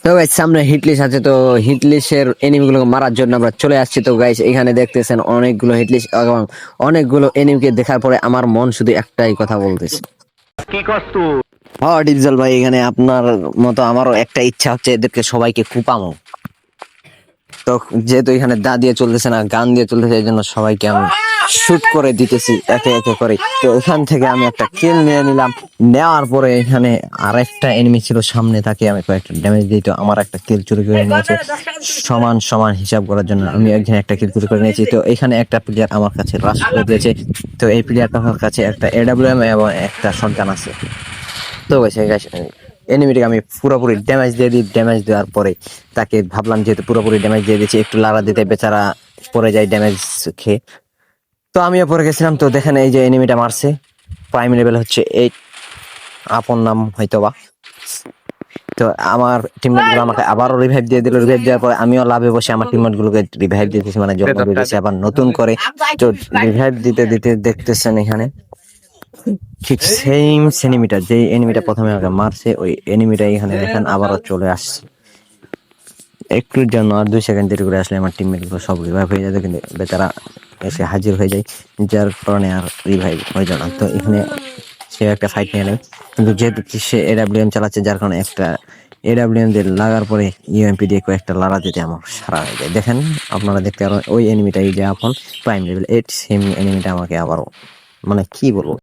তো গাইস সামনে হিটলিশ আছে, তো হিটলিশের এনিমিগুলোকে মারার জন্য আমরা চলে আসছি। তো গাইস এখানে দেখতেছেন অনেকগুলো হিটলিশ এবং অনেকগুলো এনিমিকে দেখার পরে আমার মন শুধু একটাই কথা বলতেছে, কি করছ তুই? হ্যাঁ ডিপজল ভাই, এখানে আপনার মতো আমারও একটা ইচ্ছা হচ্ছে এদেরকে সবাইকে কুপামো। তো যেহেতু এখানে দা দিয়ে চলতেছে না, গান দিয়ে চলতেছে, এই জন্য সবাইকে আমি শুট করে দিতেছি একে একে করে। তো এখান থেকে আমি একটা কিল নিয়ে নিলাম। নেওয়ার পরে এখানে আরেকটা এনিমি ছিল সামনে, তাকে আমি কয়েকটা ড্যামেজ দিই। তো আমার একটা কিল চুরি করে নিয়েছে, সমান সমান হিসাব করার জন্য আমি একজন একটা কিল চুরি করে নিয়েছি। তো এখানে একটা প্লেয়ার আমার কাছে রাশ করে দিয়েছে। তো এই প্লেয়ারটার কাছে একটা এডাব্লিউএম এবং একটা শটগান আছে। তো এনিমিটাকে আমি পুরোপুরি ড্যামেজ দিয়ে দিই। ড্যামেজ দেওয়ার পরে তাকে ভাবলাম যেহেতু পুরোপুরি ড্যামেজ দিয়ে দিয়েছি, একটু লাড়া দিতে, বেচারা পড়ে যায় ড্যামেজ খেয়ে। তো আমিও পড়ে গেছিলাম। তো দেখেন এই যে এনিমিটা মারছে, প্রাইম লেভেল হচ্ছে 8, আপন নাম হয়তোবা। তো আমার টিমমেট গুলো আমাকে আবারও রিভাইভ দিয়ে দিল। রিভাইভ দেওয়ার পরে আমিও লাভে বসে আমার টিমমেট গুলোকে রিভাইভ দিতেছি, মানে জন্ম দিতেছি আবার নতুন করে। তো রিভাইভ দিতে দিতে দেখতেছেন এখানে ঠিক সেম এনিমিটা, যে এনিমিটা প্রথমে আমাকে মারছে, ওই এনিমিটা এখানে দেখেন আবারও চলে আসছে। একটুর জন্য আর 2 সেকেন্ড দেরি করে আসলে আমার টিমমেট গুলো সব রিভাইভ হয়ে যেত, কিন্তু বেচারা এসে হাজির হয়ে যায়, যার কারণে আর রিভাইভ হয়ে যায় না। তো এখানে সে একটা ফাইট নিয়ে নেয়, কিন্তু যেহেতু সে এডাব্লিউএম চালাচ্ছে, যার কারণে একটা এডাব্লিউএম দিয়ে লাগার পরে ইউএমপি দিয়ে কয়েকটা লাড়া দিতে আমার সারা হয়ে যায়। দেখেন আপনারা দেখতে পারেন ওই এনিমিটাই যে আপন প্রাইম লেভেল 8, সেম এনিমিটা আমাকে আবারও, মানে কি বলবো।